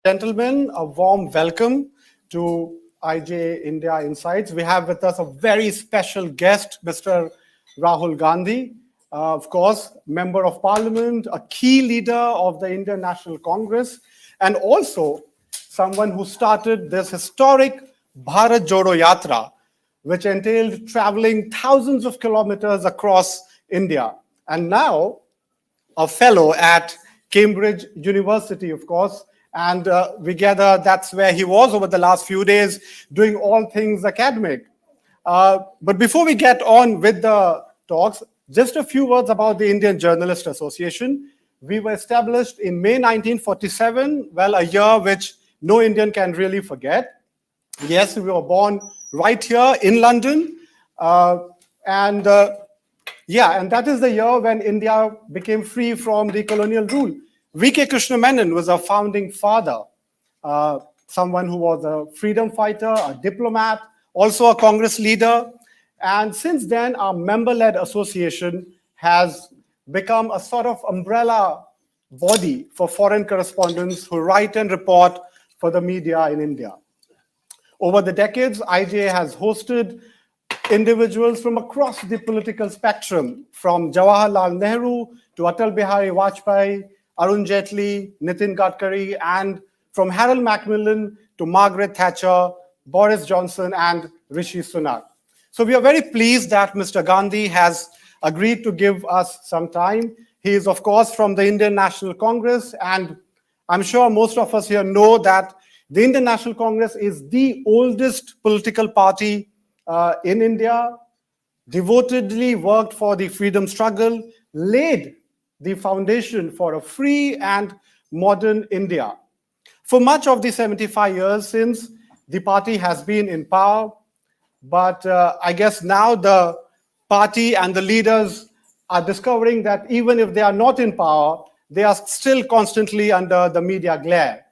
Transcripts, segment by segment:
Gentlemen, a warm welcome to IJ India Insights. We have with us a very special guest, Mr. Rahul Gandhi, of course, Member of Parliament, a key leader of the Indian National Congress, and also someone who started this historic Bharat Jodo Yatra, which entailed traveling thousands of kilometers across India. And now a fellow at Cambridge University, of course. And we gather that's where he was over the last few days, doing all things academic. But before we get on with the talks, just a few words about the Indian Journalist Association. We were established in May 1947, well, a year which no Indian can really forget. Yes, we were born right here in London. And that is the year when India became free from the colonial rule. V.K. Krishna Menon was a founding father, someone who was a freedom fighter, a diplomat, also a Congress leader. And since then, our member-led association has become a sort of umbrella body for foreign correspondents who write and report for the media in India. Over the decades, IJA has hosted individuals from across the political spectrum, from Jawaharlal Nehru to Atal Bihari Vajpayee, Arun Jaitley, Nitin Gadkari, and from Harold Macmillan to Margaret Thatcher, Boris Johnson, and Rishi Sunak. So we are very pleased that Mr. Gandhi has agreed to give us some time. He is, of course, from the Indian National Congress, and I'm sure most of us here know that the Indian National Congress is the oldest political party in India, devotedly worked for the freedom struggle, laid the foundation for a free and modern India. For much of the 75 years since, the party has been in power, but I guess now the party and the leaders are discovering that even if they are not in power, they are still constantly under the media glare.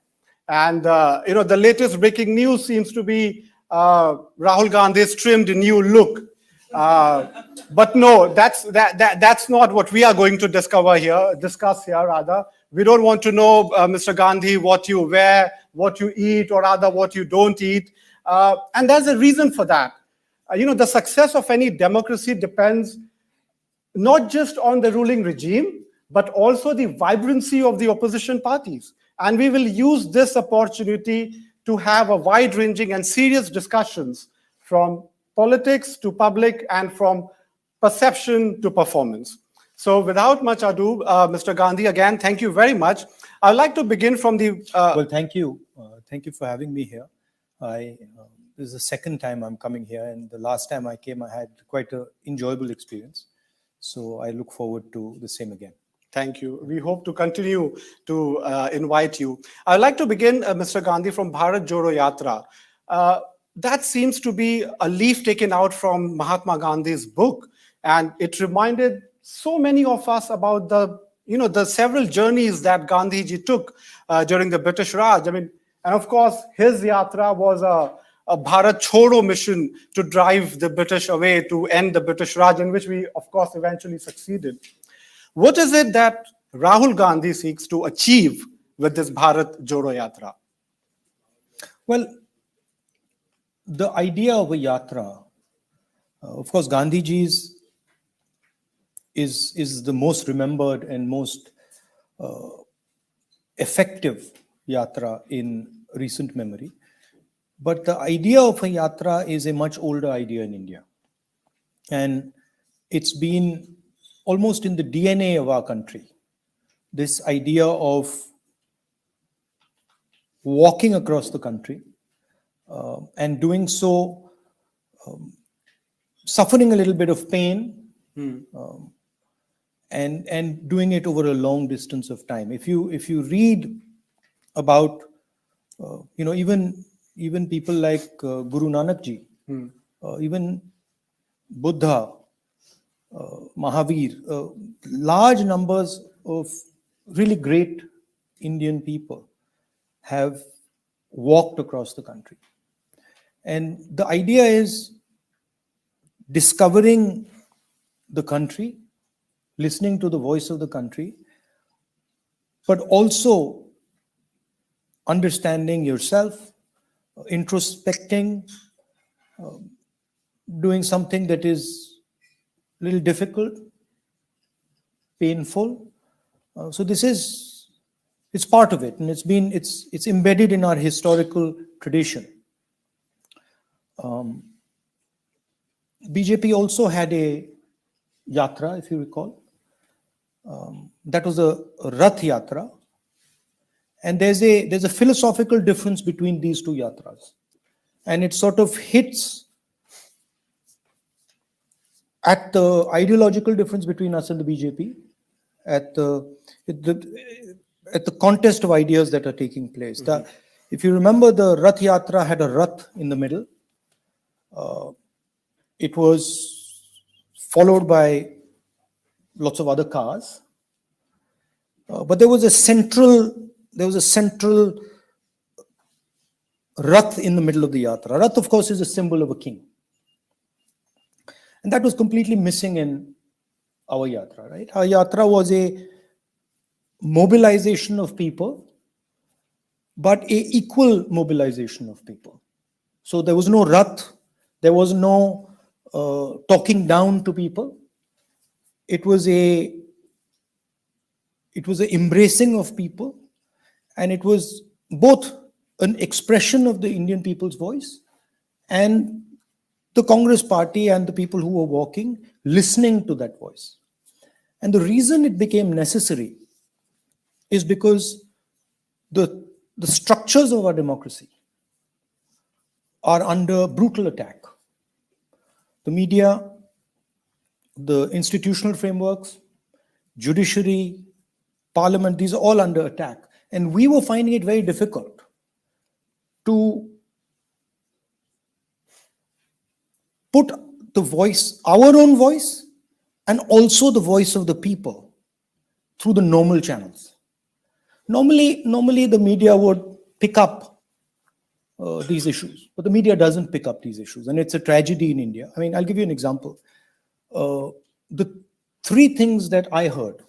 And the latest breaking news seems to be Rahul Gandhi's trimmed new look. But no, that's not what we are going to discuss here rather. We don't want to know, Mr. Gandhi, what you wear, what you eat, or rather what you don't eat. And there's a reason for that. The success of any democracy depends not just on the ruling regime, but also the vibrancy of the opposition parties. And we will use this opportunity to have a wide-ranging and serious discussions from politics to public and from perception to performance. So without much ado, Mr. Gandhi, again, thank you very much. I'd like to begin from the... Well, thank you. Thank you for having me here. This is the second time I'm coming here, and the last time I came, I had quite an enjoyable experience. So I look forward to the same again. Thank you. We hope to continue to invite you. I'd like to begin, Mr. Gandhi, from Bharat Jodo Yatra. That seems to be a leaf taken out from Mahatma Gandhi's book, and it reminded so many of us about the several journeys that Gandhiji took during the British Raj. And of course, his yatra was a Bharat Chodo mission to drive the British away, to end the British Raj, in which we, of course, eventually succeeded. What is it that Rahul Gandhi seeks to achieve with this Bharat Jodo Yatra? Well, the idea of a yatra, of course, Gandhiji's is the most remembered and most effective yatra in recent memory. But the idea of a yatra is a much older idea in India. And it's been almost in the DNA of our country. This idea of walking across the country and doing so, suffering a little bit of pain, and doing it over a long distance of time. If you read about even people like Guru Nanak Ji, even Buddha, Mahavir, large numbers of really great Indian people have walked across the country. And the idea is discovering the country, listening to the voice of the country, but also understanding yourself, introspecting, doing something that is a little difficult, painful. So this is, it's part of it, and it's embedded in our historical tradition. BJP also had a yatra, if you recall. That was a Rath Yatra. And there's a philosophical difference between these two yatras. And it sort of hits at the ideological difference between us and the BJP, at the contest of ideas that are taking place. If you remember, the Rath Yatra had a Rath in the middle. It was followed by lots of other cars. But there was a central Rath in the middle of the Yatra. Rath, of course, is a symbol of a king. And that was completely missing in our Yatra, right? Our Yatra was a mobilization of people, but a equal mobilization of people. So there was no Rath, there was no talking down to people. It was a embracing of people, and it was both an expression of the Indian people's voice and the Congress party and the people who were walking listening to that voice. And the reason it became necessary is because the structures of our democracy are under brutal attack. The media, the institutional frameworks, judiciary, parliament, these are all under attack. And we were finding it very difficult to put the voice, our own voice, and also the voice of the people through the normal channels. Normally the media would pick up these issues, but the media doesn't pick up these issues, and it's a tragedy in India. I mean, I'll give you an example. The three things that I heard,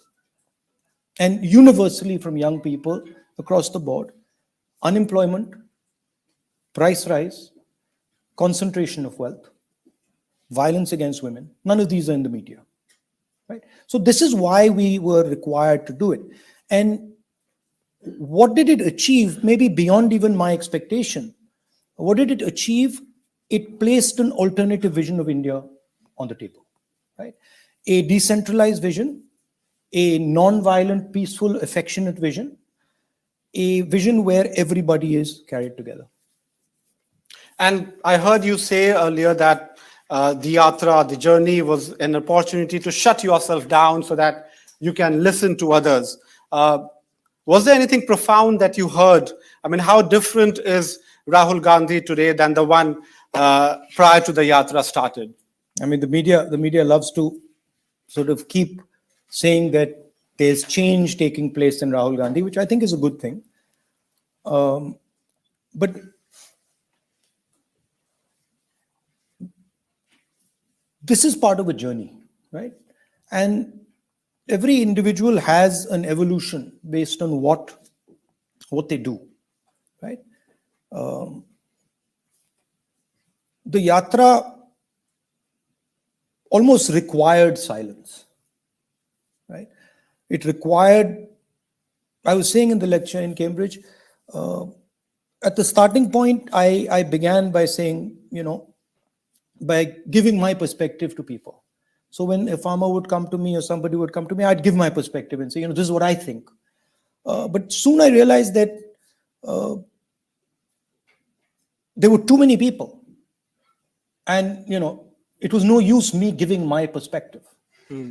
and universally from young people across the board: unemployment, price rise, concentration of wealth, violence against women. None of these are in the media, right? So this is why we were required to do it. And what did it achieve? Maybe beyond even my expectation. What did it achieve? It placed an alternative vision of India on the table, right? A decentralized vision, a non-violent, peaceful, affectionate vision, a vision where everybody is carried together. And I heard you say earlier that the yatra, the journey, was an opportunity to shut yourself down so that you can listen to others. Was there anything profound that you heard? I mean, how different is Rahul Gandhi today than the one prior to the yatra started? I mean, the media loves to sort of keep saying that there's change taking place in Rahul Gandhi, which I think is a good thing. But this is part of a journey, right? And every individual has an evolution based on what they do, right? The yatra almost required silence, right? It required, I was saying in the lecture in Cambridge, at the starting point, I began by saying, by giving my perspective to people. So when a farmer would come to me or somebody would come to me, I'd give my perspective and say, this is what I think. But soon I realized that there were too many people. And, it was no use me giving my perspective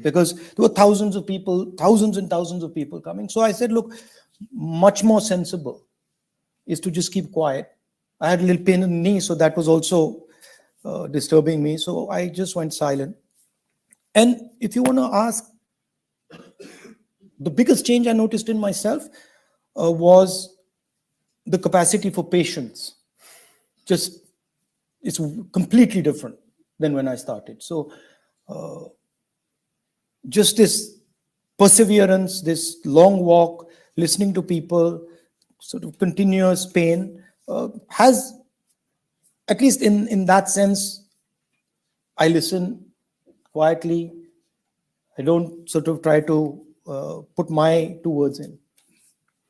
because there were thousands and thousands of people coming. So I said, look, much more sensible is to just keep quiet. I had a little pain in the knee, so that was also disturbing me. So I just went silent. And if you want to ask, the biggest change I noticed in myself was the capacity for patience. Just, it's completely different than when I started. So just this perseverance, this long walk, listening to people, sort of continuous pain, has, at least in that sense, I listen quietly. I don't sort of try to put my 2 words in.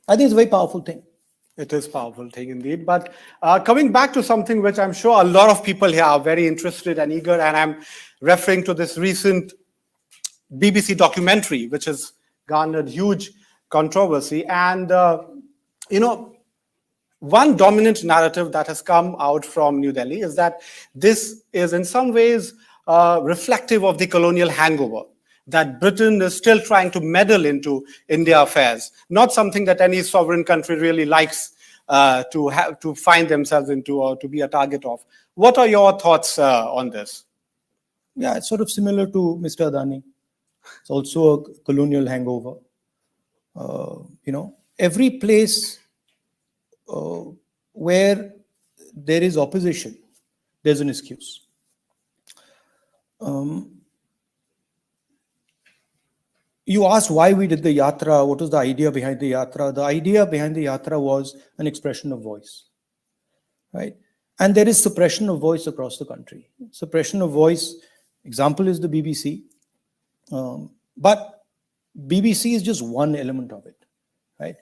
I think it's a very powerful thing. It is a powerful thing indeed. But coming back to something which I'm sure a lot of people here are very interested and eager, and I'm referring to this recent BBC documentary, which has garnered huge controversy. And, one dominant narrative that has come out from New Delhi is that this is in some ways reflective of the colonial hangover, that Britain is still trying to meddle into India affairs, not something that any sovereign country really likes to find themselves into or to be a target of. What are your thoughts on this? Yeah, it's sort of similar to Mr. Adani. It's also a colonial hangover. Every place where there is opposition, there's an excuse. You asked why we did the yatra, what was the idea behind the yatra? The idea behind the yatra was an expression of voice, right? And there is suppression of voice across the country. Suppression of voice, example is the BBC. But BBC is just one element of it, right?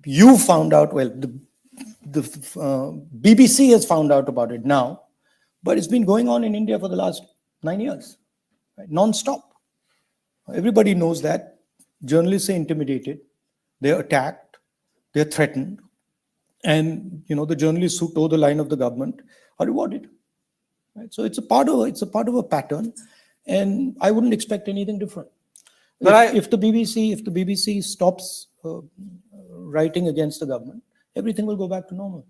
You found out, well, the BBC has found out about it now, but it's been going on in India for the last 9 years, right? Non-stop. Everybody knows that. Journalists are intimidated, they're attacked, they're threatened, and the journalists who toe the line of the government are rewarded. Right? So it's a part of a pattern, and I wouldn't expect anything different. But if the BBC stops writing against the government, everything will go back to normal.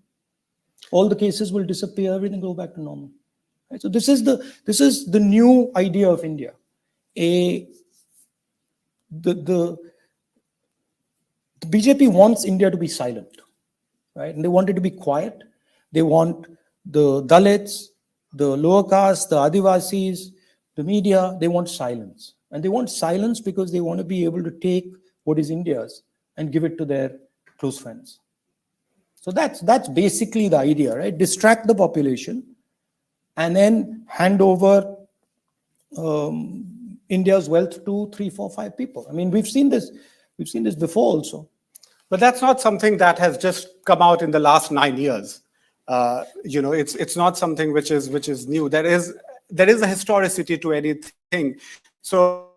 All the cases will disappear. Everything will go back to normal. Right? So this is the new idea of India. The BJP wants India to be silent, right? And they want it to be quiet. They want the Dalits, the lower caste, the Adivasis, the media. They want silence. And they want silence because they want to be able to take what is India's and give it to their close friends. So that's basically the idea, right? Distract the population and then hand over India's wealth to 3, 4, 5 people. I mean, we've seen this before also. But that's not something that has just come out in the last 9 years. It's not something which is new. There is a historicity to anything. So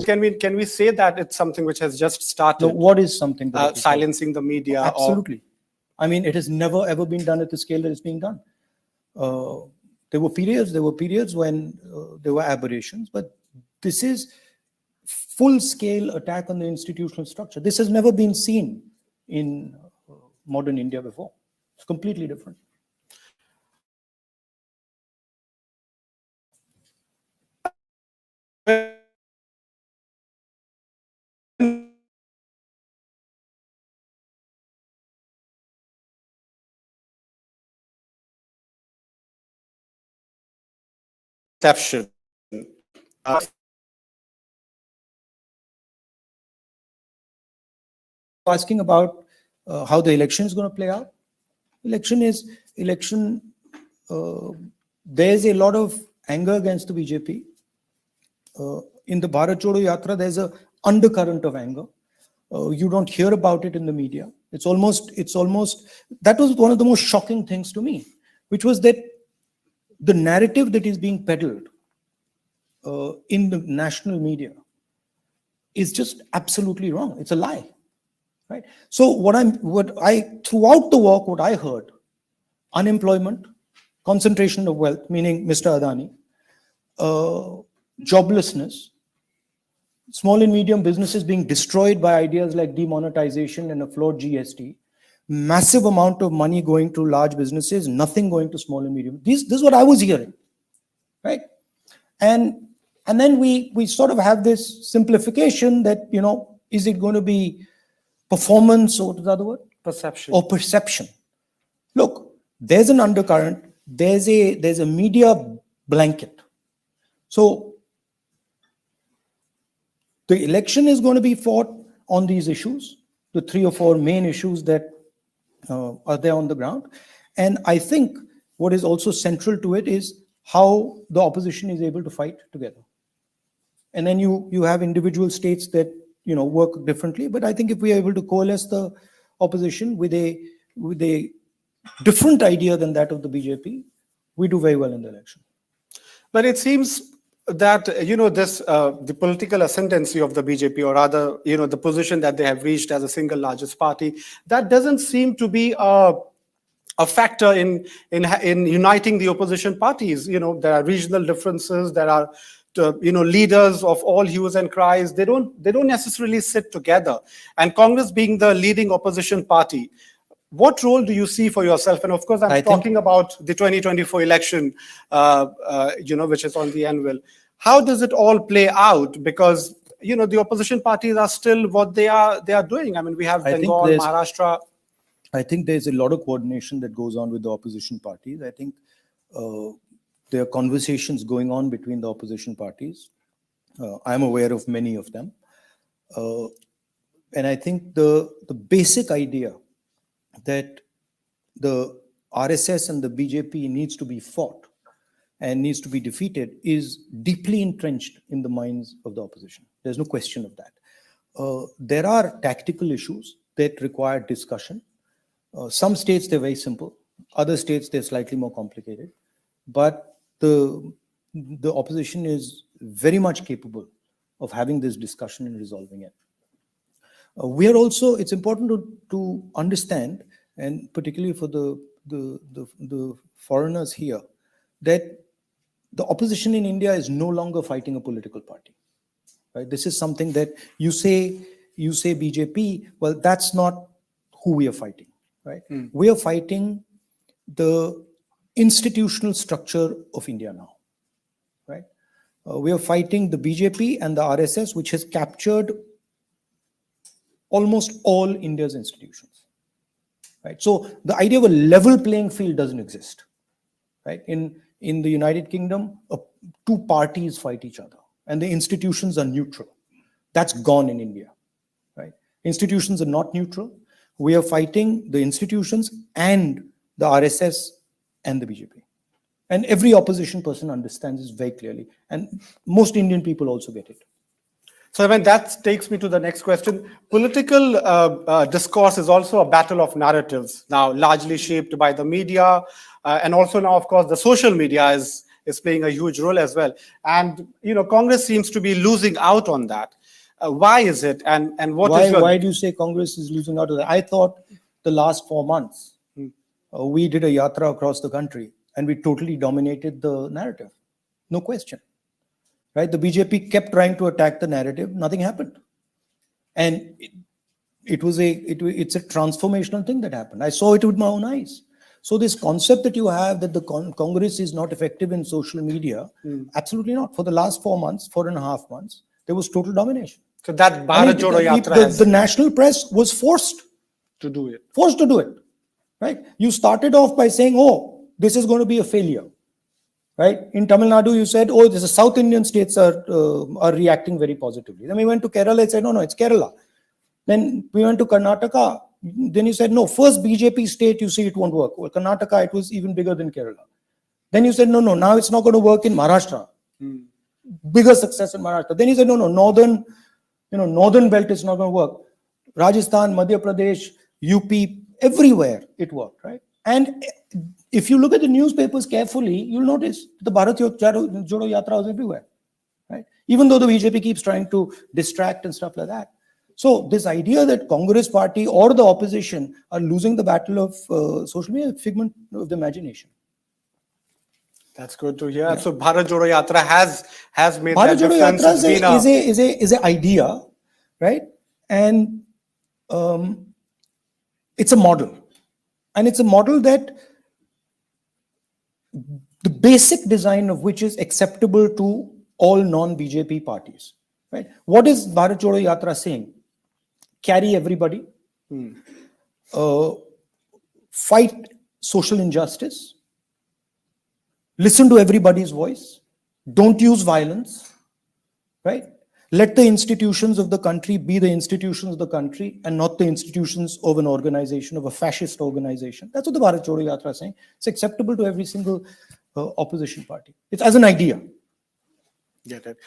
can we say that it's something which has just started? So what is something silencing the media? Absolutely. I mean, it has never ever been done at the scale that it's being done. There were periods when there were aberrations, but this is full-scale attack on the institutional structure. This has never been seen in modern India before. It's completely different. Perception. Asking about how the election is going to play out. There's a lot of anger against the BJP. In the Bharat Jodo Yatra, there's an undercurrent of anger. You don't hear about it in the media. It's almost, that was one of the most shocking things to me, which was that the narrative that is being peddled in the national media is just absolutely wrong. It's a lie. Right. So throughout the walk, what I heard, unemployment, concentration of wealth, meaning Mr. Adani, joblessness, small and medium businesses being destroyed by ideas like demonetization and a flawed GST, massive amount of money going to large businesses, nothing going to small and medium. This is what I was hearing, right? And then we sort of have this simplification that, is it going to be performance, or what is the other word? Perception. Or perception. Look, there's an undercurrent. There's a media blanket. So the election is going to be fought on these issues. the 3 or 4 main issues that are there on the ground. And I think what is also central to it is how the opposition is able to fight together. And then you have individual states that work differently. But I think if we are able to coalesce the opposition with a different idea than that of the BJP, we do very well in the election. But it seems that this the political ascendancy of the BJP, or rather the position that they have reached as a single largest party, that doesn't seem to be a factor in uniting the opposition parties. There are regional differences. There are leaders of all hues and cries. They don't necessarily sit together. And Congress being the leading opposition party, what role do you see for yourself? And of course, I'm talking about the 2024 election, which is on the anvil. How does it all play out? Because the opposition parties are still what they are doing. I mean, we have Bengal, Maharashtra. I think there's a lot of coordination that goes on with the opposition parties. I think there are conversations going on between the opposition parties. I'm aware of many of them. And I think the basic idea that the RSS and the BJP needs to be fought and needs to be defeated is deeply entrenched in the minds of the opposition. There's no question of that. There are tactical issues that require discussion. Some states, they're very simple. Other states, they're slightly more complicated. But the opposition is very much capable of having this discussion and resolving it. We are also, it's important to understand, and particularly for the foreigners here, that the opposition in India is no longer fighting a political party. Right? This is something that you say BJP, well, that's not who we are fighting. Right? We are fighting the institutional structure of India now. Right? We are fighting the BJP and the RSS, which has captured almost all India's institutions. Right? So the idea of a level playing field doesn't exist. Right? In the United Kingdom, two parties fight each other, and the institutions are neutral. That's gone in India. Right? Institutions are not neutral. We are fighting the institutions and the RSS and the BJP. And every opposition person understands this very clearly. And most Indian people also get it. So, I mean, that takes me to the next question. Political discourse is also a battle of narratives, now largely shaped by the media. And also now, of course, the social media is playing a huge role as well. And, Congress seems to be losing out on that. Why is it? And why do you say Congress is losing out on that? I thought the last 4 months, we did a yatra across the country and we totally dominated the narrative. No question. Right? The BJP kept trying to attack the narrative. Nothing happened. And it's a transformational thing that happened. I saw it with my own eyes. So this concept that you have that the Congress is not effective in social media, absolutely not. For the last 4 months, 4.5 months, there was total domination. So that Bharat Jodo Yatra the national press was forced to do it. Forced to do it. Right? You started off by saying, oh, this is going to be a failure. Right? In Tamil Nadu, you said, oh, this is South Indian states are reacting very positively. Then we went to Kerala and said, no, it's Kerala. Then we went to Karnataka. Then you said, no, first BJP state, you see it won't work. Well, Karnataka, it was even bigger than Kerala. Then you said, no, now it's not going to work in Maharashtra. Bigger success in Maharashtra. Then you said, no, northern belt is not going to work. Rajasthan, Madhya Pradesh, UP, everywhere it worked, right? And if you look at the newspapers carefully, you'll notice the Bharat Jodo Yatra was everywhere, right? Even though the BJP keeps trying to distract and stuff like that. So this idea that Congress party or the opposition are losing the battle of social media is a figment of the imagination. That's good to hear. Yeah. So Bharat Jodo Yatra has made Bharat that Jodo difference. Yatra is an idea, right? And it's a model. And it's a model that the basic design of which is acceptable to all non-BJP parties, right? What is Bharat Jodo Yatra saying? Carry everybody, fight social injustice, listen to everybody's voice, don't use violence, right? let the institutions of the country be the institutions of the country and not the institutions of an organization, of a fascist organization. That's what the Bharat Jodo Yatra is saying. It's acceptable to every single opposition party. It's as an idea. Get it.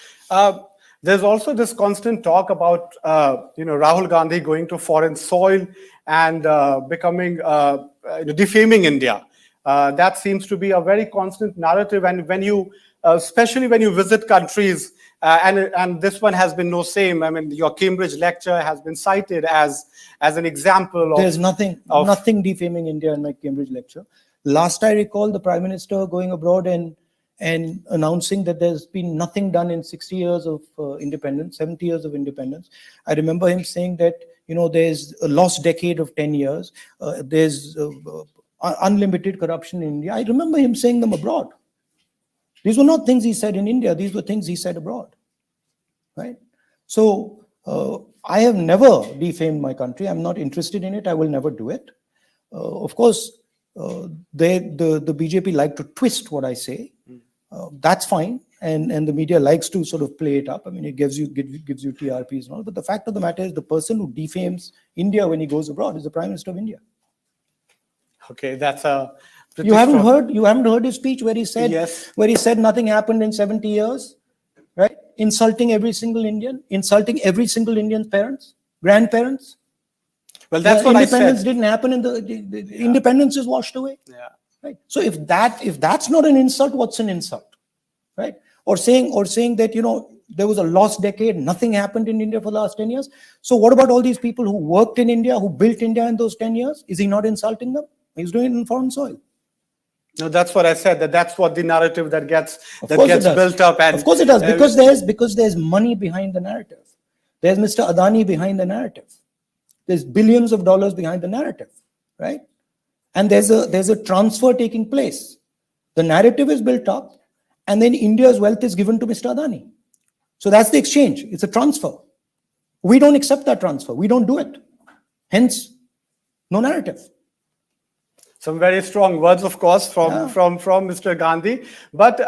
There's also this constant talk about Rahul Gandhi going to foreign soil and becoming defaming India. That seems to be a very constant narrative. And when you, especially when you visit countries, and this one has been no same. I mean, your Cambridge lecture has been cited as an example of. There's nothing defaming India in my Cambridge lecture. Last I recall, the Prime Minister going abroad and announcing that there's been nothing done in 60 years of independence, 70 years of independence. I remember him saying that, there's a lost decade of 10 years. There's unlimited corruption in India. I remember him saying them abroad. These were not things he said in India. These were things he said abroad, right? So I have never defamed my country. I'm not interested in it. I will never do it. Of course, the BJP like to twist what I say. That's fine, and the media likes to sort of play it up. I mean, it gives you TRPs and all. But the fact of the matter is, the person who defames India when he goes abroad is the Prime Minister of India. Okay, that's a. You haven't heard his speech where he said yes. Where he said nothing happened in 70 years, right? Insulting every single Indian, insulting every single Indian's parents, grandparents. Well, that's what I said. Independence didn't happen, and the independence is washed away. Yeah. Right. So if that's not an insult, what's an insult, right? Or saying that there was a lost decade, nothing happened in India for the last 10 years. So what about all these people who worked in India, who built India in those 10 years? Is he not insulting them? He's doing it in foreign soil. No, that's what I said. That's what the narrative that gets built up. And of course it does, because there's money behind the narrative. There's Mr. Adani behind the narrative. There's billions of dollars behind the narrative, right? And there's a transfer taking place. The narrative is built up, and then India's wealth is given to Mr. Adani. So that's the exchange. It's a transfer. We don't accept that transfer. We don't do it. Hence, no narrative. Some very strong words, of course, from Mr. Gandhi. But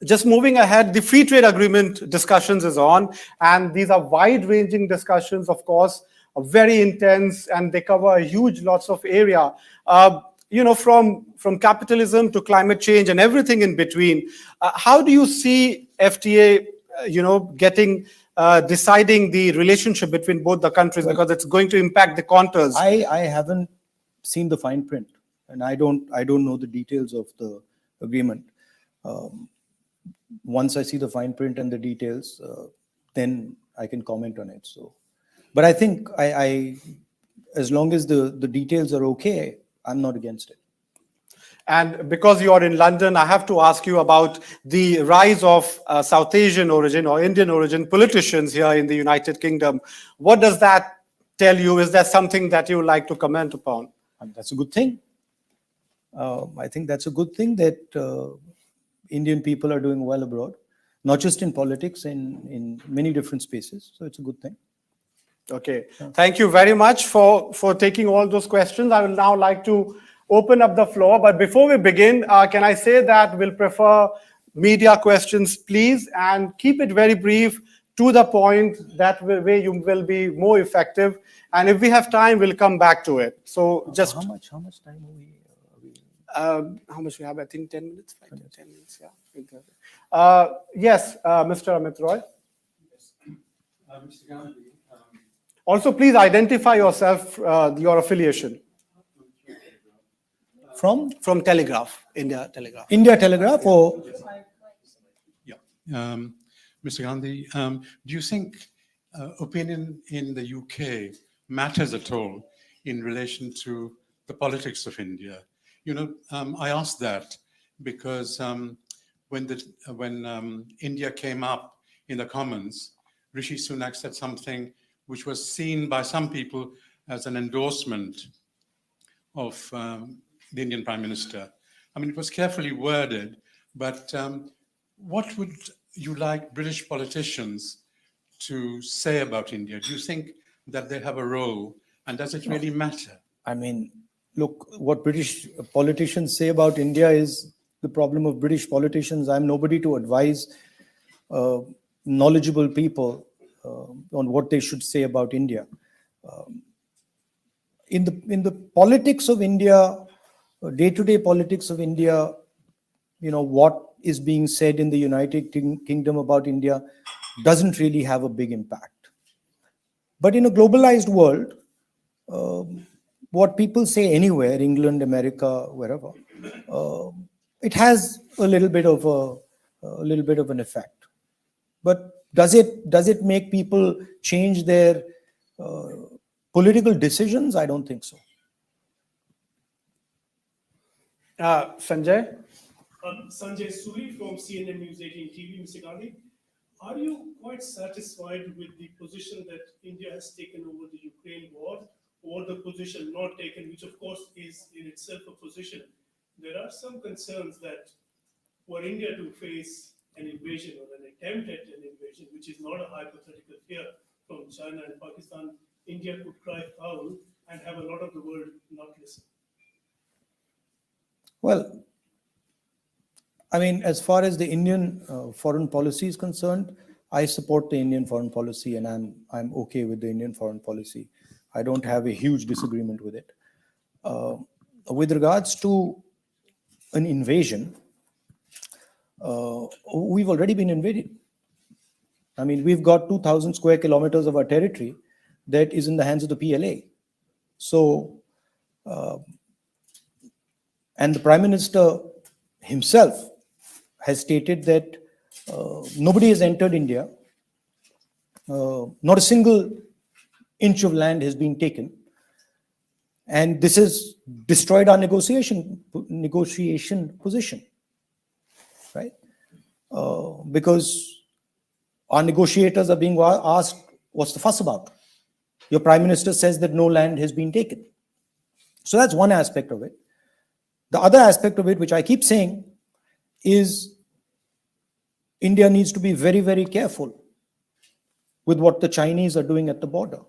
just moving ahead, the free trade agreement discussions is on, and these are wide-ranging discussions, of course, very intense, and they cover huge lots of area. From capitalism to climate change and everything in between. How do you see FTA, deciding the relationship between both the countries, because it's going to impact the contours? I haven't seen the fine print, and I don't know the details of the agreement. Once I see the fine print and the details, then I can comment on it. So, but I think I as long as the details are okay, I'm not against it. And because you are in London, I have to ask you about the rise of South Asian origin or Indian origin politicians here in the United Kingdom. What does that tell you? Is that something that you would like to comment upon? That's a good thing. I think that's a good thing that Indian people are doing well abroad, not just in politics, in many different spaces. So it's a good thing. Okay. Thank you very much for taking all those questions. I will now like to open up the floor. But before we begin, can I say that we'll prefer media questions, please, and keep it very brief, to the point. That way you will be more effective. And if we have time, we'll come back to it. So just how much time are we? How much we have? I think 10 minutes. 5 to 10 minutes. Yeah. Yes, Mr. Amit Roy. Yes. Mr. Gandhi. Also, please identify yourself, your affiliation. From Telegraph, India Telegraph. India Telegraph or? Yeah. Mr. Gandhi, do you think opinion in the UK matters at all in relation to the politics of India? I asked that because when India came up in the Commons, Rishi Sunak said something which was seen by some people as an endorsement of the Indian Prime Minister. I mean, it was carefully worded, but what would you like British politicians to say about India? Do you think that they have a role, and does it really matter? I mean, look, what British politicians say about India is the problem of British politicians. I'm nobody to advise knowledgeable people on what they should say about India. In the politics of India, day-to-day politics of India, what is being said in the United Kingdom about India doesn't really have a big impact. But in a globalized world, what people say anywhere, England, America, wherever, it has a little bit of an effect. But does it make people change their political decisions? I don't think so. Sanjay? Sanjay Suri from CNN News 18 TV. Mr. Gandhi, are you quite satisfied with the position that India has taken over the Ukraine war, or the position not taken, which of course is in itself a position? There are some concerns that were India to face an invasion or an attempt at an invasion, which is not a hypothetical fear from China and Pakistan, India could cry foul and have a lot of the world not listen. Well, I mean, as far as the Indian foreign policy is concerned, I support the Indian foreign policy, and I'm okay with the Indian foreign policy. I don't have a huge disagreement with it. With regards to an invasion, we've already been invaded. I mean, we've got 2,000 square kilometers of our territory that is in the hands of the PLA. So, and the Prime Minister himself has stated that nobody has entered India. Not a single inch of land has been taken. And this has destroyed our negotiation position, right? Because our negotiators are being asked, what's the fuss about? Your Prime Minister says that no land has been taken. So that's one aspect of it. The other aspect of it, which I keep saying, is India needs to be very, very careful with what the Chinese are doing at the border.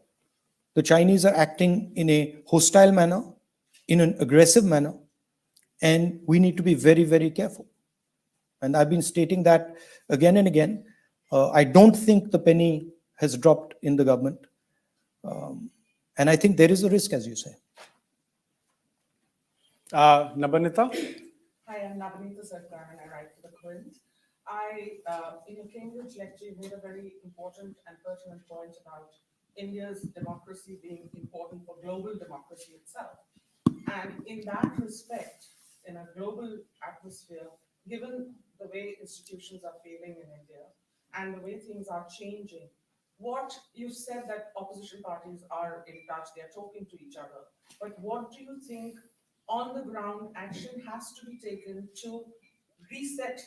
The Chinese are acting in a hostile manner, in an aggressive manner, and we need to be very, very careful. And I've been stating that again and again. I don't think the penny has dropped in the government. And I think there is a risk, as you say. Nabanita? Hi, I'm Nabanita Sarkar and I write for The Current. In your Cambridge lecture, you made a very important and pertinent point about India's democracy being important for global democracy itself. And in that respect, in a global atmosphere, given the way institutions are failing in India and the way things are changing, what you said that opposition parties are in touch, they're talking to each other, but what do you think on the ground action has to be taken to reset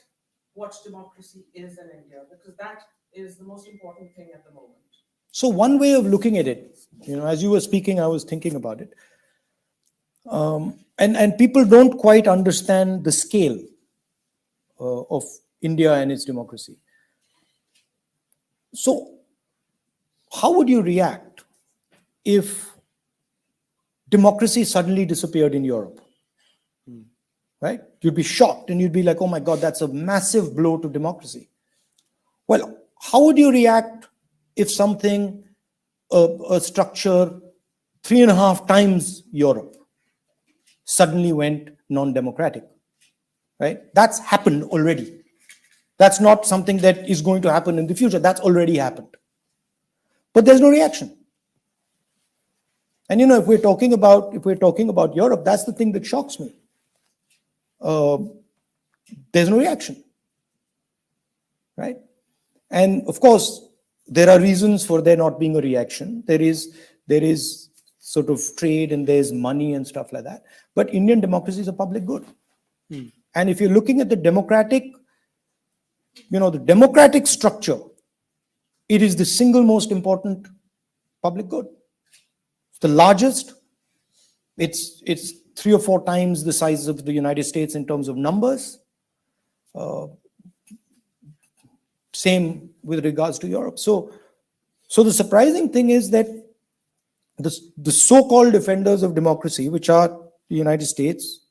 what democracy is in India? Because that is the most important thing at the moment. So one way of looking at it, as you were speaking, I was thinking about it. And people don't quite understand the scale of India and its democracy. So how would you react if democracy suddenly disappeared in Europe? Right? You'd be shocked and you'd be like, oh my God, that's a massive blow to democracy. Well, how would you react if something, a structure 3.5 times Europe suddenly went non-democratic? Right? That's happened already. That's not something that is going to happen in the future. That's already happened. But there's no reaction. And if we're talking about Europe, that's the thing that shocks me. There's no reaction, right? And of course, there are reasons for there not being a reaction. There is sort of trade and there's money and stuff like that. But Indian democracy is a public good. And if you're looking at the democratic structure, it is the single most important public good. The largest, it's 3 or 4 times the size of the United States in terms of numbers. Same with regards to Europe. So the surprising thing is that the so-called defenders of democracy, which are the United States,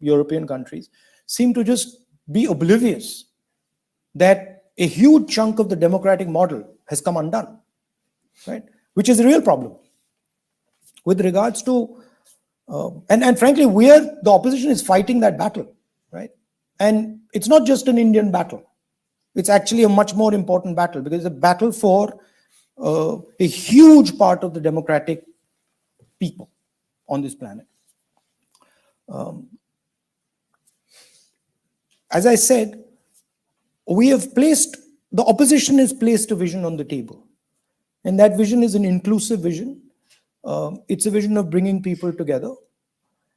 European countries, seem to just be oblivious that a huge chunk of the democratic model has come undone, right? Which is a real problem. With regards to, and frankly, the opposition is fighting that battle, right? And it's not just an Indian battle. It's actually a much more important battle because it's a battle for a huge part of the democratic people on this planet. As I said, the opposition has placed a vision on the table. And that vision is an inclusive vision. It's a vision of bringing people together.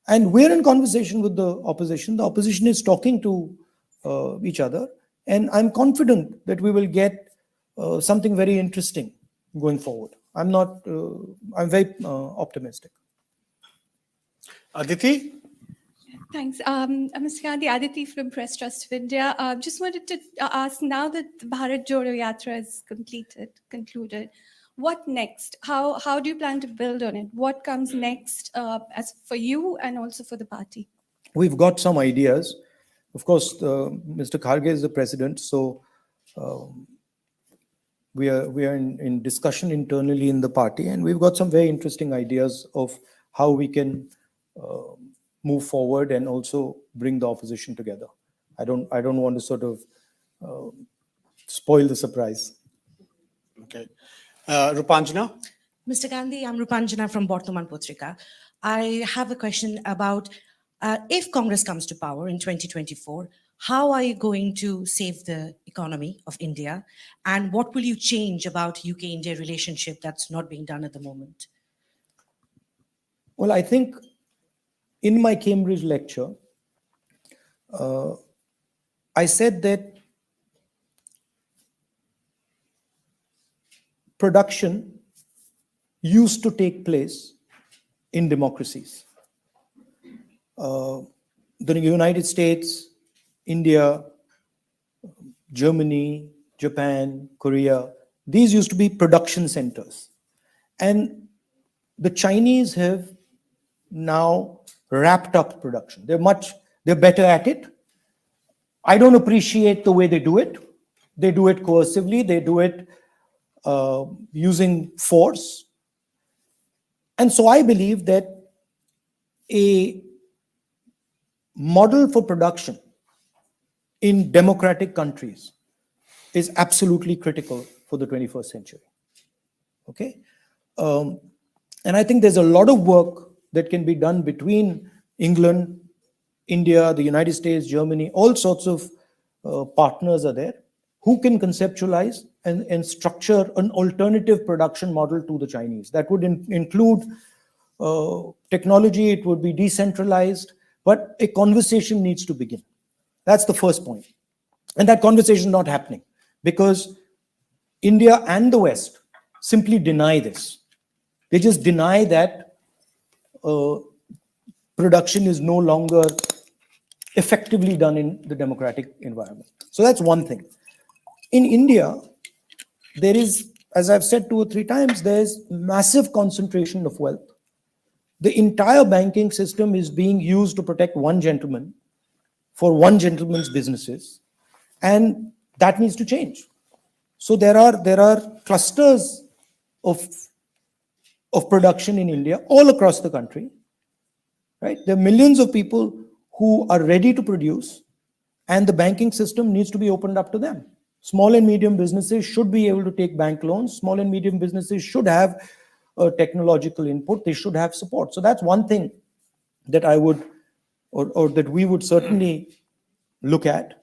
And we're in conversation with the opposition. The opposition is talking to each other. And I'm confident that we will get something very interesting going forward. I'm very optimistic. Aditi? Thanks. Mr. Gandhi, Aditi from Press Trust of India. Just wanted to ask, now that the Bharat Jodo Yatra is concluded, what next? How do you plan to build on it? What comes next as for you and also for the party? We've got some ideas. Of course, Mr. Kharge is the president, so we are in discussion internally in the party, and we've got some very interesting ideas of how we can move forward and also bring the opposition together. I don't want to sort of spoil the surprise. Okay. Rupanjana? Mr. Gandhi, I'm Rupanjana from Bortoman Potrika. I have a question about if Congress comes to power in 2024, how are you going to save the economy of India? And what will you change about UK-India relationship that's not being done at the moment? Well, I think in my Cambridge lecture, I said that production used to take place in democracies. The United States, India, Germany, Japan, Korea, these used to be production centers. And the Chinese have now wrapped up production. They're better at it. I don't appreciate the way they do it. They do it coercively. They do it using force. And so I believe that a model for production in democratic countries is absolutely critical for the 21st century. Okay? And I think there's a lot of work that can be done between England, India, the United States, Germany, all sorts of partners are there who can conceptualize and structure an alternative production model to the Chinese. That would include technology, it would be decentralized, but a conversation needs to begin. That's the first point. And that conversation is not happening because India and the West simply deny this. They just deny that production is no longer effectively done in the democratic environment. So that's one thing. In India, there is, as I've said 2 or 3 times, there's massive concentration of wealth. The entire banking system is being used to protect one gentleman for one gentleman's businesses, and that needs to change. So there are clusters of production in India all across the country, right? There are millions of people who are ready to produce, and the banking system needs to be opened up to them. Small and medium businesses should be able to take bank loans. Small and medium businesses should have technological input. They should have support. So that's one thing that I would, or that we would certainly look at.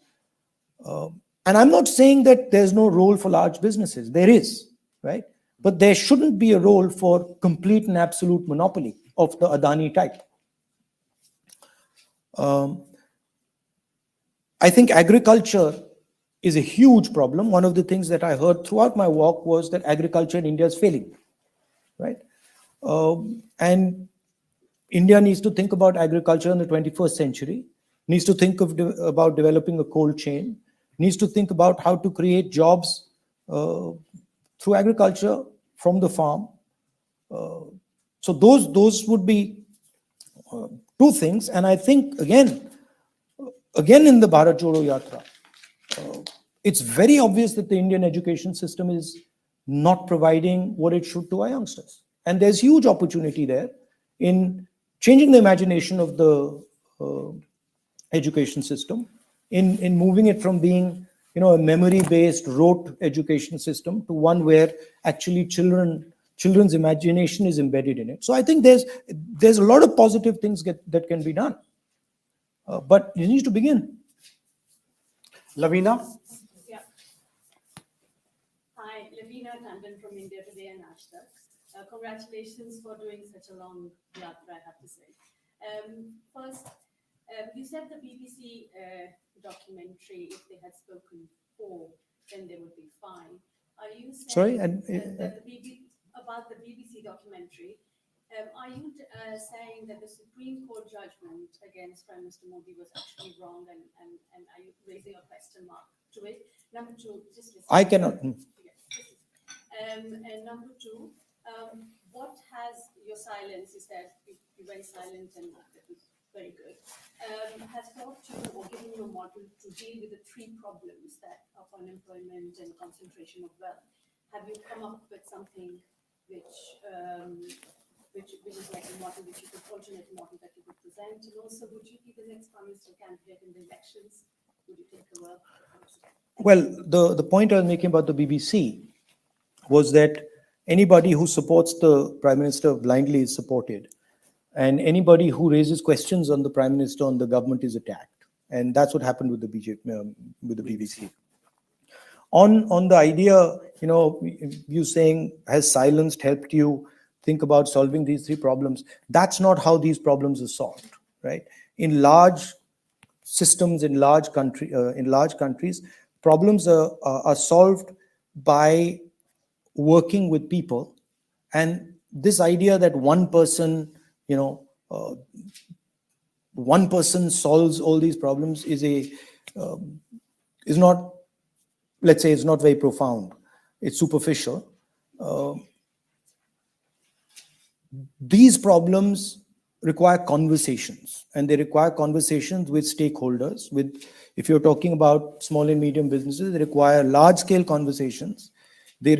And I'm not saying that there's no role for large businesses. There is, right? But there shouldn't be a role for complete and absolute monopoly of the Adani type. I think agriculture is a huge problem. One of the things that I heard throughout my walk was that agriculture in India is failing, right? And India needs to think about agriculture in the 21st century, needs to think about developing a cold chain, needs to think about how to create jobs through agriculture from the farm. So those would be 2 things. And I think, again in the Bharat Jodo Yatra, it's very obvious that the Indian education system is not providing what it should to our youngsters. And there's huge opportunity there in changing the imagination of the education system, in moving it from being, a memory-based rote education system to one where actually children's imagination is embedded in it. So I think there's a lot of positive things that can be done, but you need to begin. Lavina? Yeah. Hi, Lavina Tandon from India Today and Ashta. Congratulations for doing such a long yatra, I have to say. First, you said the BBC documentary, if they had spoken before, then they would be fine. Are you saying Sorry, about the BBC documentary? Are you saying that the Supreme Court judgment against Prime Minister Modi was actually wrong, and are you raising a question mark to it? Number two, just listen. I cannot. And number two, what has your silence, you said you went silent and that was very good, has taught you or given you a model to deal with the three problems that of unemployment and concentration of wealth? Have you come up with something which is like a model which you could, alternate model that you could present? And also, would you be the next Prime Minister candidate in the elections? Would you take the work? Well, the point I was making about the BBC was that anybody who supports the Prime Minister blindly is supported, and anybody who raises questions on the Prime Minister, on the government, is attacked. And that's what happened with the BBC. On the idea, you saying, has silence helped you think about solving these three problems? That's not how these problems are solved, right? In large systems, in large countries, problems are solved by working with people. And this idea that one person solves all these problems is not, let's say, it's not very profound. It's superficial. These problems require conversations, and they require conversations with stakeholders. If you're talking about small and medium businesses, they require large-scale conversations. They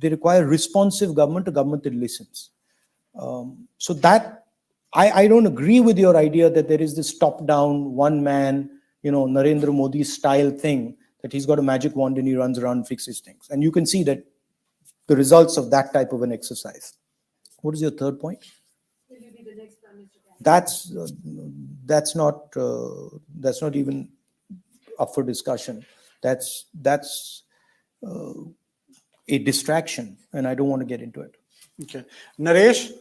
require responsive government, a government that listens. So that I don't agree with your idea that there is this top-down, one-man, Narendra Modi style thing, that he's got a magic wand and he runs around and fixes things. And you can see that the results of that type of an exercise. What is your third point? Will you be the next Prime Minister candidate? That's not even up for discussion. That's a distraction, and I don't want to get into it. Okay. Naresh?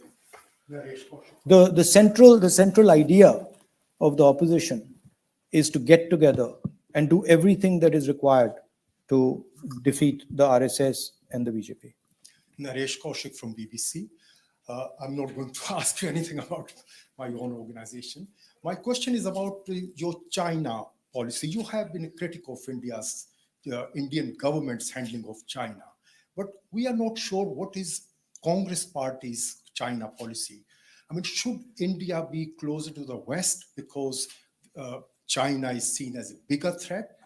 The central idea of the opposition is to get together and do everything that is required to defeat the RSS and the BJP. Naresh Kaushik from BBC. I'm not going to ask you anything about my own organization. My question is about your China policy. You have been a critic of Indian government's handling of China, but we are not sure what is Congress Party's China policy. I mean, should India be closer to the West because China is seen as a bigger threat?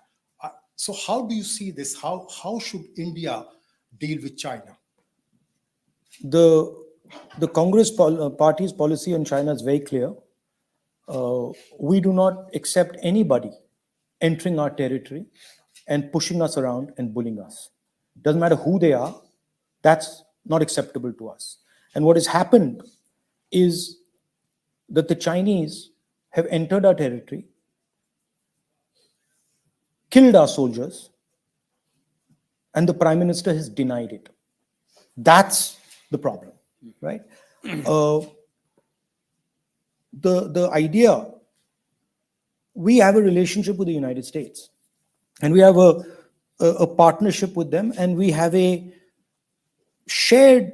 So how do you see this? How should India deal with China? The Congress Party's policy on China is very clear. We do not accept anybody entering our territory and pushing us around and bullying us. Doesn't matter who they are, that's not acceptable to us. And what has happened is that the Chinese have entered our territory, killed our soldiers, and the Prime Minister has denied it. That's the problem, right? The idea, we have a relationship with the United States, and we have a partnership with them, and we have a shared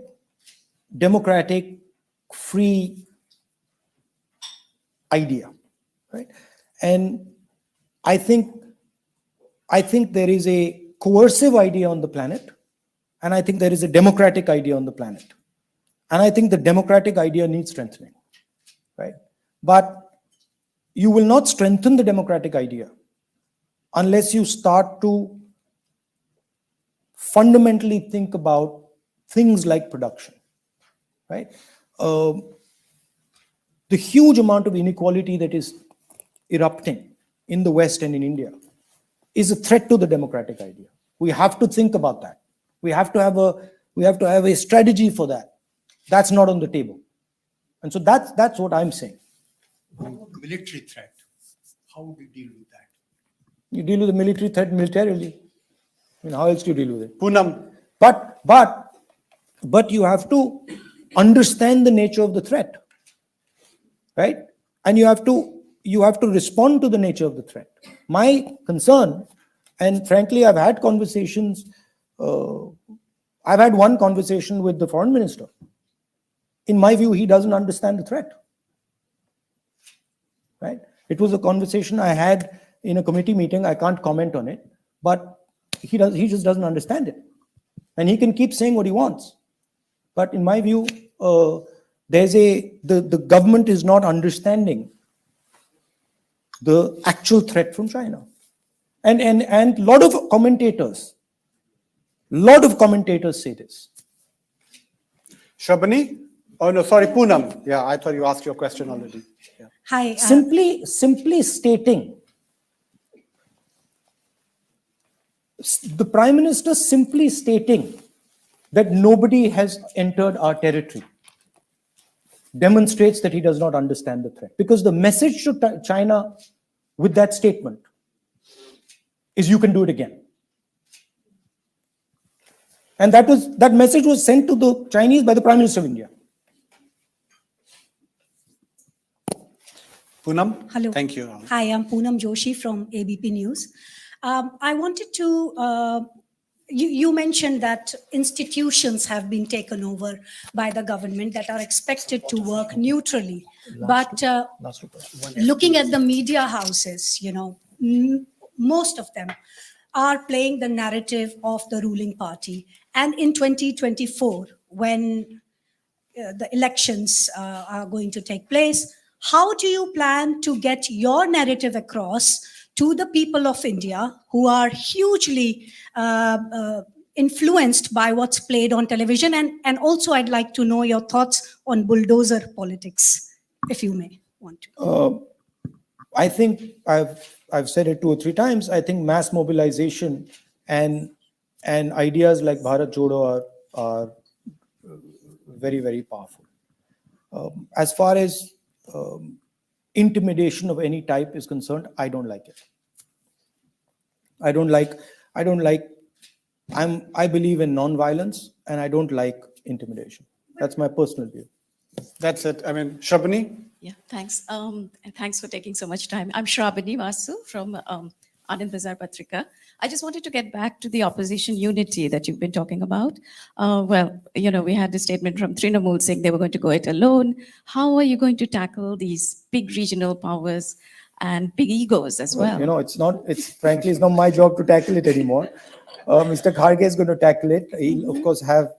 democratic, free idea, right? And I think there is a coercive idea on the planet, and I think there is a democratic idea on the planet. And I think the democratic idea needs strengthening, right? But you will not strengthen the democratic idea unless you start to fundamentally think about things like production, right? The huge amount of inequality that is erupting in the West and in India is a threat to the democratic idea. We have to think about that. We have to have a strategy for that. That's not on the table. And so that's what I'm saying. Military threat. How would you deal with that? You deal with the military threat militarily. I mean, how else do you deal with it? Poonam, But you have to understand the nature of the threat, right? And you have to respond to the nature of the threat. My concern, and frankly, I've had conversations. I've had one conversation with the foreign minister. In my view, he doesn't understand the threat, right? It was a conversation I had in a committee meeting. I can't comment on it, but he just doesn't understand it. And he can keep saying what he wants. But in my view, the government is not understanding the actual threat from China. And a lot of commentators say this. Shabani? Oh, no, sorry, Poonam. Yeah, I thought you asked your question already. Yeah. Hi. Simply stating, the Prime Minister simply stating that nobody has entered our territory demonstrates that he does not understand the threat. Because the message to China with that statement is you can do it again. And that message was sent to the Chinese by the Prime Minister of India. Poonam? Hello. Thank you. Hi, I'm Poonam Joshi from ABP News. I wanted to, you mentioned that institutions have been taken over by the government that are expected to work neutrally. But looking at the media houses, most of them are playing the narrative of the ruling party. And in 2024, when the elections are going to take place, how do you plan to get your narrative across to the people of India who are hugely influenced by what's played on television? And also, I'd like to know your thoughts on bulldozer politics, if you may want to. I think I've said it 2 or 3 times. I think mass mobilization and ideas like Bharat Jodo are very, very powerful. As far as intimidation of any type is concerned, I don't like it. I believe in non-violence, and I don't like intimidation. That's my personal view. That's it. I mean, Shabani? Yeah, thanks. And thanks for taking so much time. I'm Shravani Vasu from Anand Bazar Patrika. I just wanted to get back to the opposition unity that you've been talking about. We had a statement from Trinamool saying they were going to go it alone. How are you going to tackle these big regional powers and big egos as well? It's frankly not my job to tackle it anymore. Mr. Kharge is going to tackle it. He'll of course have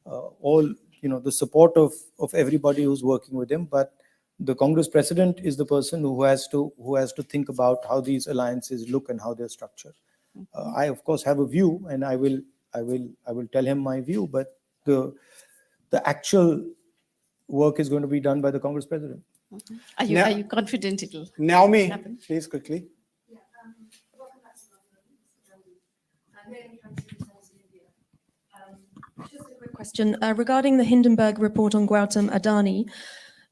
all the support of everybody who's working with him, but the Congress president is the person who has to think about how these alliances look and how they're structured. I of course have a view, and I will tell him my view, but the actual work is going to be done by the Congress president. Are you confident it'll Naomi, happen? please quickly. Just a quick question regarding the Hindenburg report on Gautam Adani.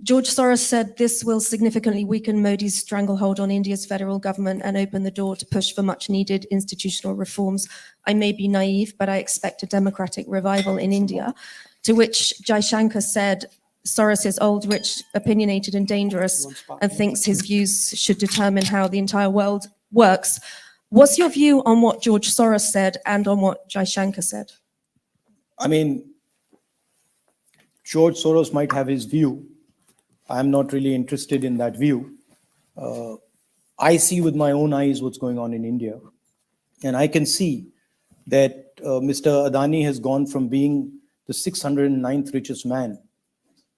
George Soros said this will significantly weaken Modi's stranglehold on India's federal government and open the door to push for much needed institutional reforms. I may be naive, but I expect a democratic revival in India. To which Jaishankar said, Soros is old, rich, opinionated and dangerous, and thinks his views should determine how the entire world works. What's your view on what George Soros said and on what Jaishankar said? I mean, George Soros might have his view. I'm not really interested in that view. I see with my own eyes what's going on in India. And I can see that Mr. Adani has gone from being the 609th richest man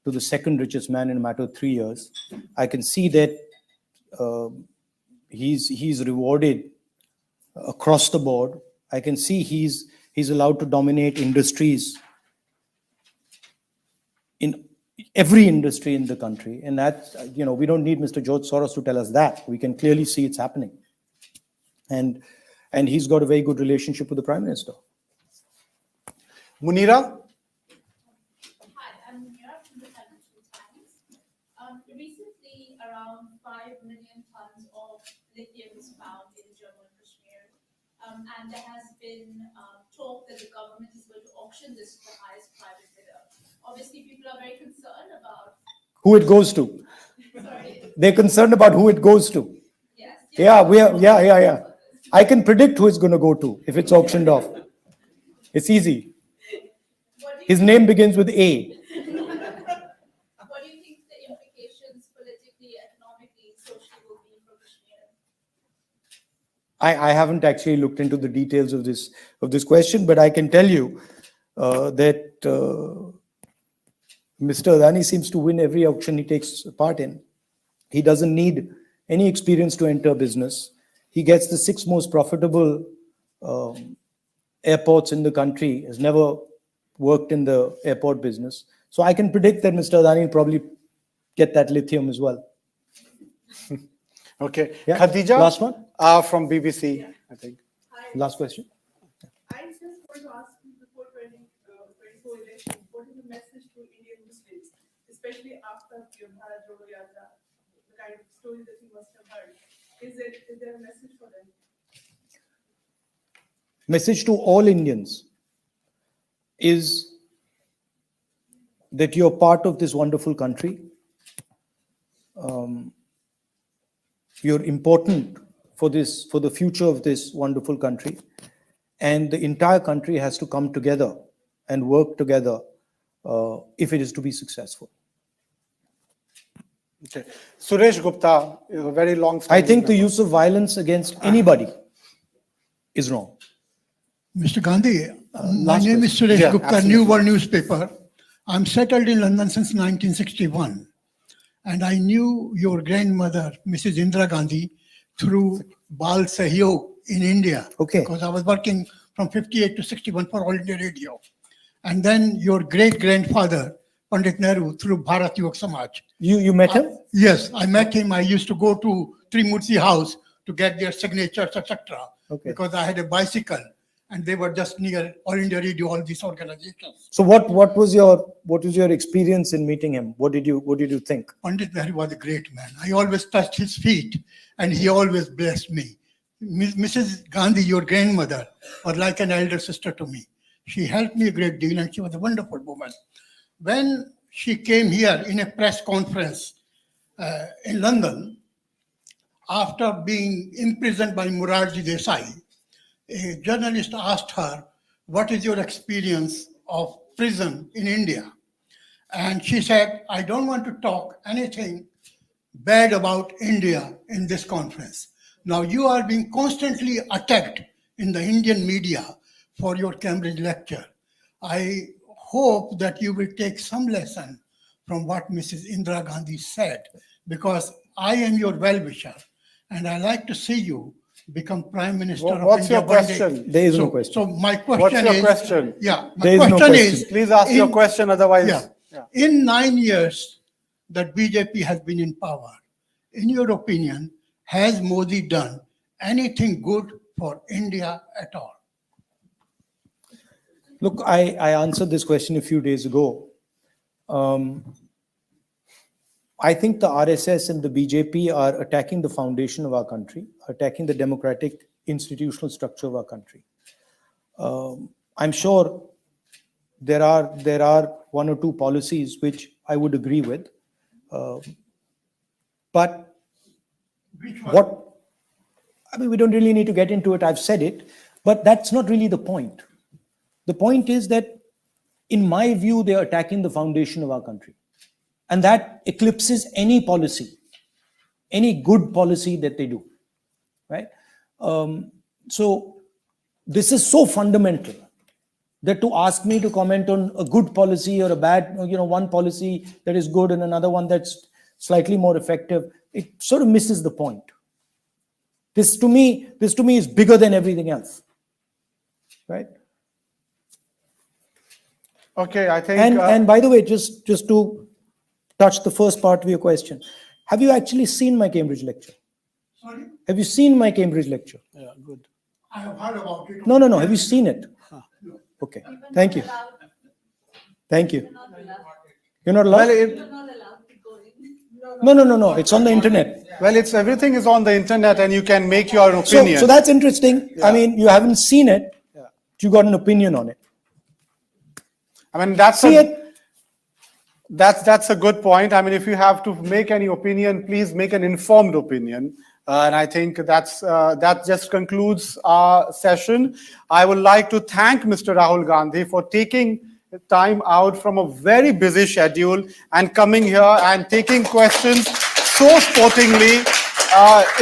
to the second richest man in a matter of 3 years. I can see that he's rewarded across the board. I can see he's He's allowed to dominate industries in every industry in the country. And that's, we don't need Mr. George Soros to tell us that. We can clearly see it's happening. And he's got a very good relationship with the Prime Minister. Munira? Hi, I'm Munira from the Financial Times. Recently, around 5 million tons of lithium was found in Jammu and Kashmir. And there has been talk that the government is going to auction this to the highest private bidder. Obviously, people are very concerned about Who it goes to. sorry. They're concerned about who it goes to. Yes. Yeah. I can predict who it's going to go to if it's auctioned off. It's easy. His name begins with A. What do you think the implications politically, economically, socially will be for Kashmir? I haven't actually looked into the details of this question, but I can tell you that Mr. Adani seems to win every auction he takes part in. He doesn't need any experience to enter business. He gets the 6 most profitable airports in the country, has never worked in the airport business. So I can predict that Mr. Adani will probably get that lithium as well. Okay. Yeah. Khadija? Last one? From BBC, I think. Last question. I just want to ask you before 2024 election, what is the message to Indian Muslims, especially after your Bharat Jodo Yatra, the kind of story that you must have heard? Is there a message for them? Message to all Indians is that you're part of this wonderful country. You're important for the future of this wonderful country. And the entire country has to come together and work together if it is to be successful. Okay. Suresh Gupta is a very long. I think the use of violence against anybody is wrong. Mr. Gandhi, my last name is question. Suresh Yeah, Gupta, absolutely. New World newspaper. I'm settled in London since 1961. And I knew your grandmother, Mrs. Indira Gandhi, through Bal Sahyog in India. Okay. Because I was working from 58 to 61 for All India Radio. And then your great-grandfather, Pandit Nehru, through Bharat Yuva Samaj. You met him? Yes, I met him. I used to go to Trimurti House to get their signatures, etc. Okay. Because I had a bicycle. And they were just near All India Radio, all these organizations. So what was your experience in meeting him? What did you think? Pandit Nehru was a great man. I always touched his feet, and he always blessed me. Mrs. Gandhi, your grandmother, was like an elder sister to me. She helped me a great deal, and she was a wonderful woman. When she came here in a press conference in London, after being imprisoned by Morarji Desai, a journalist asked her, "What is your experience of prison in India?" And she said, "I don't want to talk anything bad about India in this conference. Now you are being constantly attacked in the Indian media for your Cambridge lecture. I hope that you will take some lesson from what Mrs. Indira Gandhi said, because I am your well-wisher and I like to see you become Prime Minister of What's India your one day." question? There is no question. So my question What's your is, question? yeah, my There is no question question. is, Please ask your in- question, otherwise. yeah. In 9 years that BJP has been in power, in your opinion, has Modi done anything good for India at all? Look, I answered this question a few days ago. I think the RSS and the BJP are attacking the foundation of our country, attacking the democratic institutional structure of our country. I'm sure there are 1 or 2 policies which I would agree with. But we don't really need to get into it. I've said it, but that's not really the point. The point is that, in my view, they're attacking the foundation of our country. And that eclipses any policy, any good policy that they do, right? So this is so fundamental that to ask me to comment on a good policy or a bad, one policy that is good and another one that's slightly more effective, it sort of misses the point. This to me is bigger than everything else, right? Okay, I think. And by the way, just to touch the first part of your question, have you actually seen my Cambridge lecture? Sorry, Have you seen my Cambridge lecture? yeah, good. I have heard about it. No. Have you seen it? Okay. Thank you. Allowed- Thank you. You're not allowed. You're not allowed? Well, You're not allowed to go in. No. It's on the internet. Well, it's everything is on the internet, and you can make your So opinion. that's interesting. Yeah. I mean, you haven't seen it. Yeah. You got an opinion on it. I mean, that's See a, it. that's a good point. I mean, if you have to make any opinion, please make an informed opinion. And I think that just concludes our session. I would like to thank Mr. Rahul Gandhi for taking time out from a very busy schedule and coming here and taking questions so sportingly.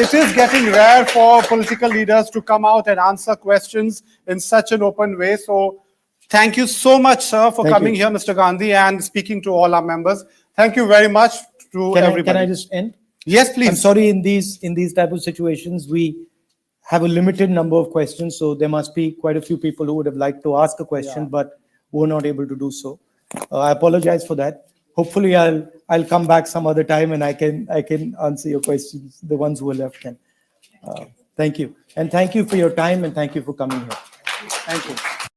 It is getting rare for political leaders to come out and answer questions in such an open way. So thank you so much, sir, for Thank coming you. here, Mr. Gandhi, and speaking to all our members. Thank you very much to everybody. Can I just end? Yes, please. I'm sorry, in these type of situations, we have a limited number of questions, so there must be quite a few people who would have liked to ask a question, but were not able to do so. I apologize for that. Hopefully, I'll come back some other time and I can answer your questions, the ones who are left. Then, thank you, and thank you for your time, and thank you for coming here. Thank you.